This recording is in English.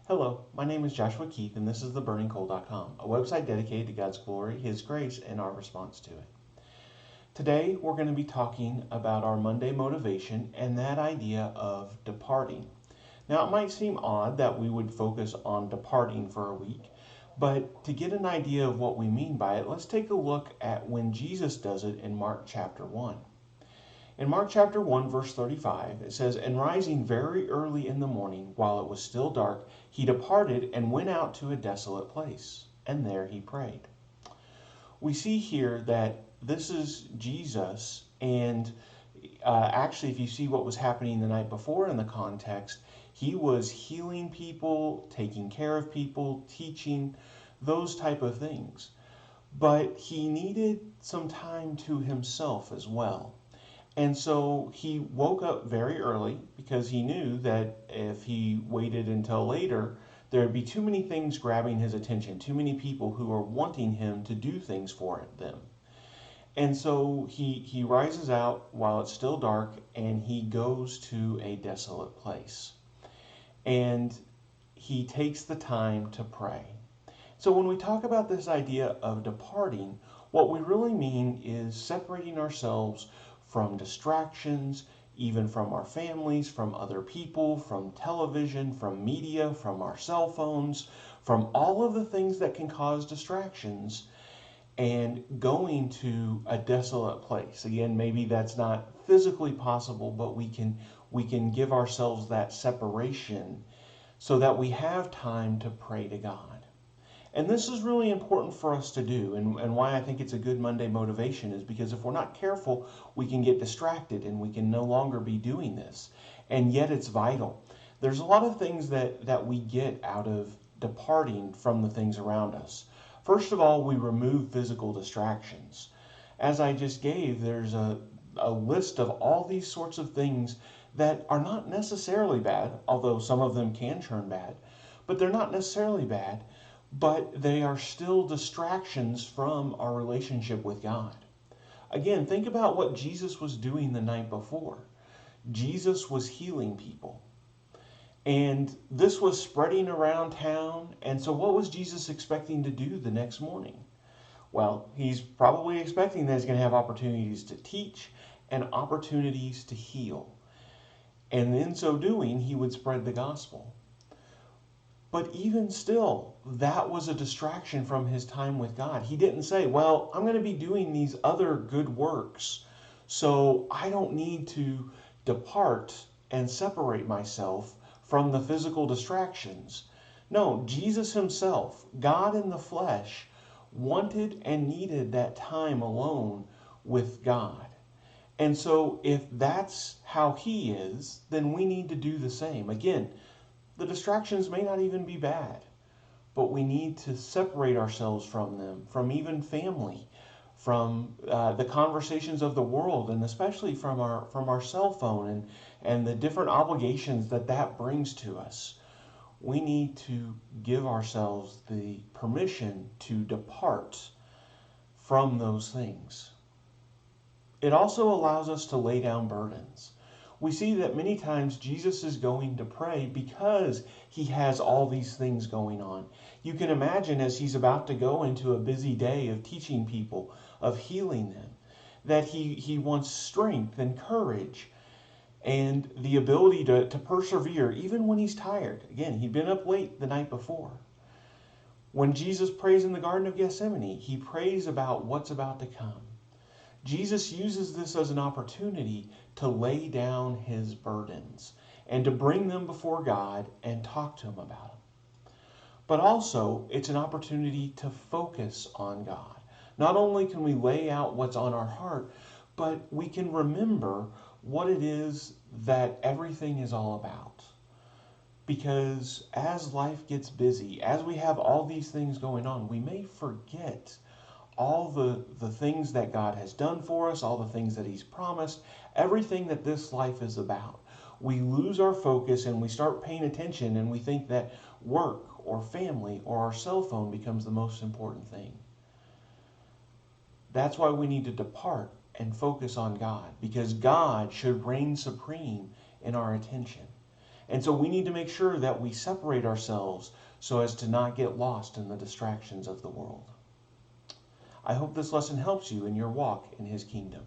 Hello, my name is Joshua Keith, and this is theburningcoal.com, a website dedicated to God's glory, His grace, and our response to it. Today, we're going to be talking about our Monday motivation and that idea of departing. Now, it might seem odd that we would focus on departing for a week, but to get an idea of what we mean by it, let's take a look at when Jesus does it in Mark chapter 1. In Mark chapter 1, verse 35, it says, "And rising very early in the morning, while it was still dark, he departed and went out to a desolate place, and there he prayed." We see here that this is Jesus, and actually, if you see what was happening the night before in the context, he was healing people, taking care of people, teaching, those type of things. But he needed some time to himself as well. And so he woke up very early because he knew that if he waited until later, there would be too many things grabbing his attention, too many people who are wanting him to do things for them. And so he rises out while it's still dark and he goes to a desolate place. And he takes the time to pray. So when we talk about this idea of departing, what we really mean is separating ourselves from distractions, even from our families, from other people, from television, from media, from our cell phones, from all of the things that can cause distractions, and going to a desolate place. Again, maybe that's not physically possible, but we can give ourselves that separation so that we have time to pray to God. And this is really important for us to do, and why I think it's a good Monday motivation is because if we're not careful, we can get distracted and we can no longer be doing this. And yet it's vital. There's a lot of things that we get out of departing from the things around us. First of all, we remove physical distractions. As I just gave, there's a list of all these sorts of things that are not necessarily bad, although some of them can turn bad, but they're not necessarily bad. But they are still distractions from our relationship with God. Again, think about what Jesus was doing the night before. Jesus was healing people. And this was spreading around town. And so what was Jesus expecting to do the next morning? Well, he's probably expecting that he's going to have opportunities to teach and opportunities to heal. And in so doing, he would spread the gospel. But even still, that was a distraction from his time with God. He didn't say, well, I'm going to be doing these other good works, so I don't need to depart and separate myself from the physical distractions. No, Jesus himself, God in the flesh, wanted and needed that time alone with God. And so if that's how he is, then we need to do the same. Again, the distractions may not even be bad, but we need to separate ourselves from them, from even family, from the conversations of the world, and especially from our cell phone and the different obligations that brings to us. We need to give ourselves the permission to depart from those things. It also allows us to lay down burdens. We see that many times Jesus is going to pray because he has all these things going on. You can imagine as he's about to go into a busy day of teaching people, of healing them, that he wants strength and courage and the ability to persevere even when he's tired. Again, he'd been up late the night before. When Jesus prays in the Garden of Gethsemane, he prays about what's about to come. Jesus uses this as an opportunity to lay down his burdens and to bring them before God and talk to him about them. But also, it's an opportunity to focus on God. Not only can we lay out what's on our heart, but we can remember what it is that everything is all about. Because as life gets busy, as we have all these things going on, we may forget all the things that God has done for us, all the things that he's promised, everything that this life is about. We lose our focus and we start paying attention and we think that work or family or our cell phone becomes the most important thing. That's why we need to depart and focus on God, because God should reign supreme in our attention. And so we need to make sure that we separate ourselves so as to not get lost in the distractions of the world. I hope this lesson helps you in your walk in His kingdom.